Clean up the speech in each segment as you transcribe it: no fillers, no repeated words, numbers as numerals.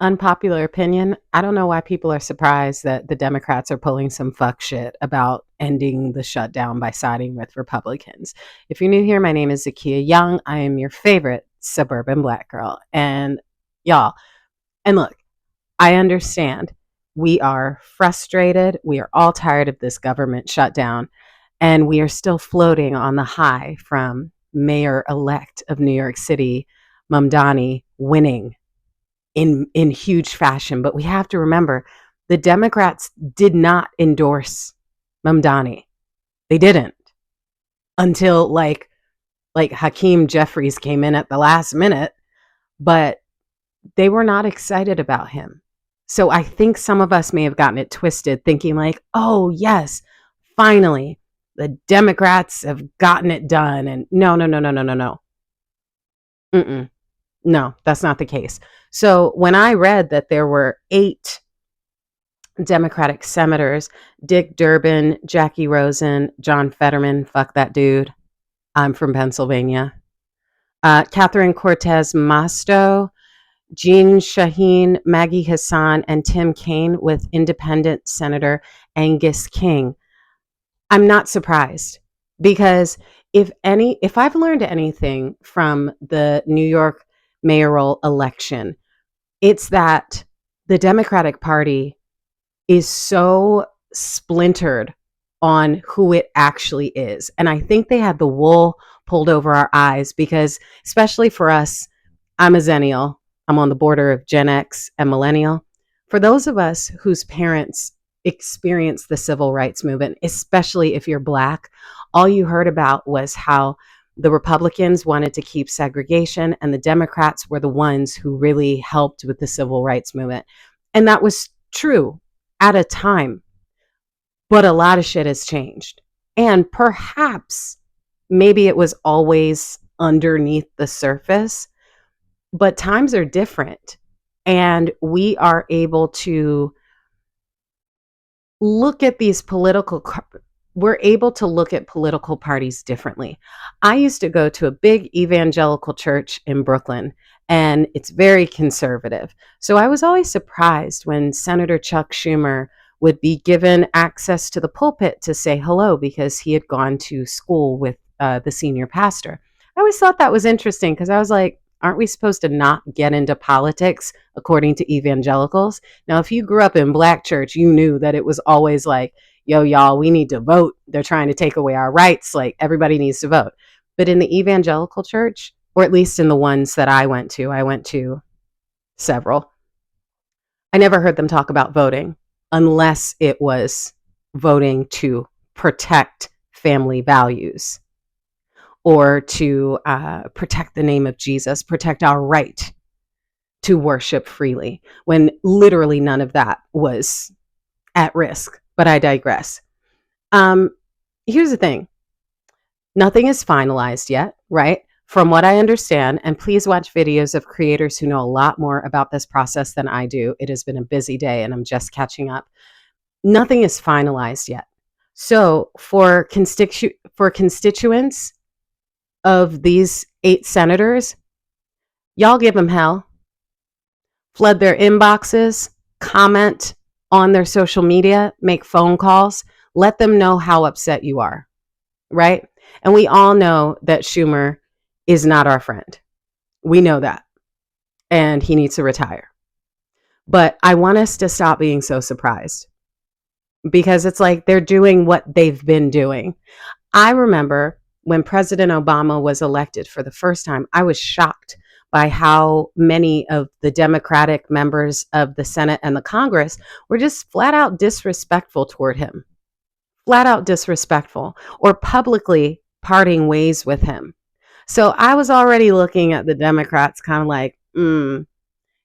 Unpopular opinion. I don't know why people are surprised that the Democrats are pulling some fuck shit about ending the shutdown by siding with Republicans. If you're new here, my name is Zakiya Young. I am your favorite suburban black girl. And y'all, and look, I understand we are frustrated. We are all tired of this government shutdown. And we are still floating on the high from Mayor elect of New York City, Mamdani, winning in huge fashion. But we have to remember the Democrats did not endorse Mamdani. They didn't until like Hakeem Jeffries came in at the last minute, but they were not excited about him. So I think some of us may have gotten it twisted thinking like, "Oh, yes, finally the Democrats have gotten it done." And no, no, no, no, no, no, no. Mm-mm. No, that's not the case. So when I read that there were 8 Democratic senators, Dick Durbin, Jackie Rosen, John Fetterman, fuck that dude. I'm from Pennsylvania. Catherine Cortez Masto, Jean Shaheen, Maggie Hassan, and Tim Kaine with independent Senator Angus King. I'm not surprised because if I've learned anything from the New York mayoral election, it's that the Democratic Party is so splintered on who it actually is. And I think they had the wool pulled over our eyes because, especially for us, I'm a Zennial, I'm on the border of Gen X and Millennial. For those of us whose parents experienced the civil rights movement, especially if you're Black, all you heard about was how the Republicans wanted to keep segregation and the Democrats were the ones who really helped with the civil rights movement. And that was true at a time, but a lot of shit has changed. And perhaps maybe it was always underneath the surface, but times are different. And we are able to look at these we're able to look at political parties differently. I used to go to a big evangelical church in Brooklyn, and it's very conservative. So I was always surprised when Senator Chuck Schumer would be given access to the pulpit to say hello because he had gone to school with the senior pastor. I always thought that was interesting because I was like, aren't we supposed to not get into politics according to evangelicals? Now, if you grew up in Black church, you knew that it was always like, yo, y'all, we need to vote. They're trying to take away our rights. Like, everybody needs to vote. But in the evangelical church, or at least in the ones that I went to several, I never heard them talk about voting unless it was voting to protect family values or to protect the name of Jesus, protect our right to worship freely, when literally none of that was at risk. But I digress. Um, Here's the thing. Nothing is finalized yet, right? From what I understand, and please watch videos of creators who know a lot more about this process than I do. It has been a busy day and I'm just catching up. Nothing is finalized yet. So for constituents of these 8 senators, y'all give them hell. Flood their inboxes, comment on their social media, make phone calls, let them know how upset you are, right? And we all know that Schumer is not our friend. We know that. And he needs to retire. But I want us to stop being so surprised because it's like they're doing what they've been doing. I remember when President Obama was elected for the first time, I was shocked by how many of the Democratic members of the Senate and the Congress were just flat out disrespectful toward him, flat out disrespectful, or publicly parting ways with him. So I was already looking at the Democrats kind of like, you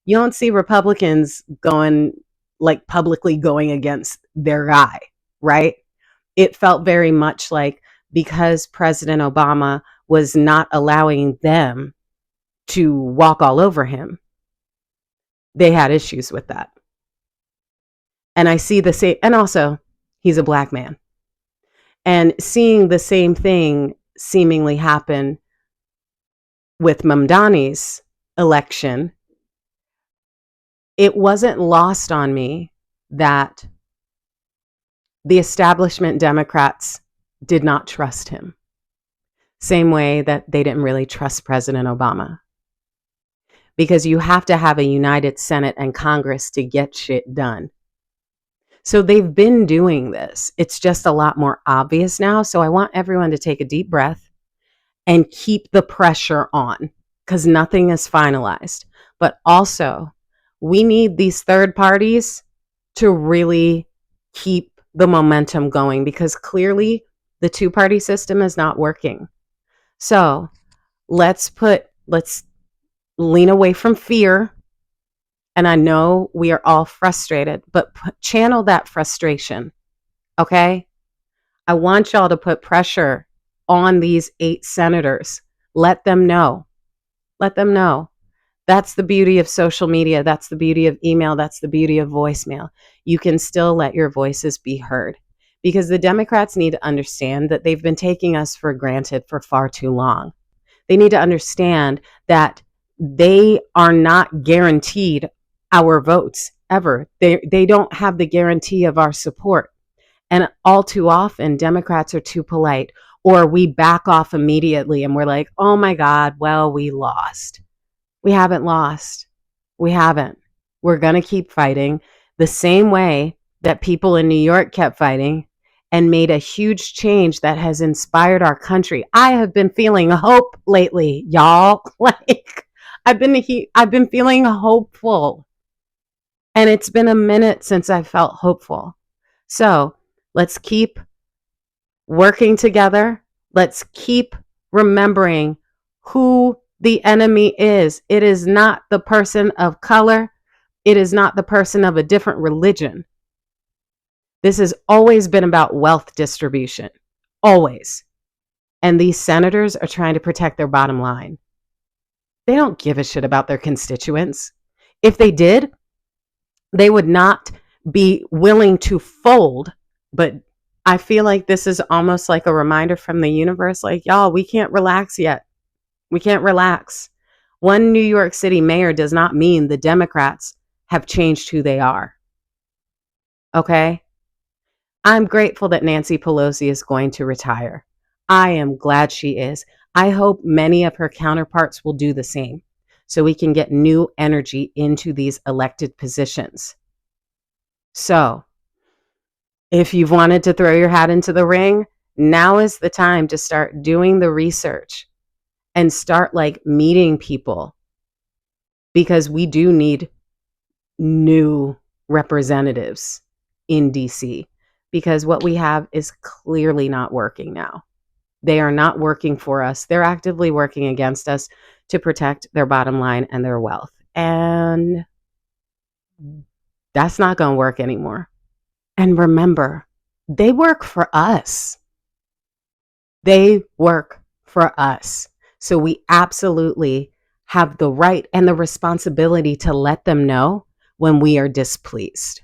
don't see Republicans going like publicly going against their guy, right? It felt very much like because President Obama was not allowing them to walk all over him, they had issues with that. And I see the same, and also he's a Black man. And seeing the same thing seemingly happen with Mamdani's election, it wasn't lost on me that the establishment Democrats did not trust him. Same way that they didn't really trust President Obama. Because you have to have a united Senate and Congress to get shit done. So they've been doing this. It's just a lot more obvious now. So I want everyone to take a deep breath and keep the pressure on, because nothing is finalized. But also, we need these third parties to really keep the momentum going, because clearly the two-party system is not working. So let's lean away from fear. And I know we are all frustrated, but channel that frustration. Okay? I want y'all to put pressure on these 8 senators. Let them know. Let them know. That's the beauty of social media. That's the beauty of email. That's the beauty of voicemail. You can still let your voices be heard, because the Democrats need to understand that they've been taking us for granted for far too long. They need to understand that they are not guaranteed our votes ever. They don't have the guarantee of our support. And all too often, Democrats are too polite, or we back off immediately and we're like, oh my God, well, we lost. We haven't lost. We haven't. We're going to keep fighting the same way that people in New York kept fighting and made a huge change that has inspired our country. I have been feeling hope lately, y'all. Like I've been feeling hopeful. And it's been a minute since I felt hopeful. So, let's keep working together. Let's keep remembering who the enemy is. It is not the person of color. It is not the person of a different religion. This has always been about wealth distribution. Always. And these senators are trying to protect their bottom line. They don't give a shit about their constituents. If they did, they would not be willing to fold. But I feel like this is almost like a reminder from the universe, like, y'all, we can't relax yet. We can't relax. One New York City mayor does not mean the Democrats have changed who they are. Okay? I'm grateful that Nancy Pelosi is going to retire. I am glad she is. I hope many of her counterparts will do the same, so we can get new energy into these elected positions. So, if you've wanted to throw your hat into the ring, now is the time to start doing the research and start meeting people, because we do need new representatives in DC, because what we have is clearly not working now. They are not working for us. They're actively working against us to protect their bottom line and their wealth. And that's not going to work anymore. And remember, they work for us. They work for us. So we absolutely have the right and the responsibility to let them know when we are displeased.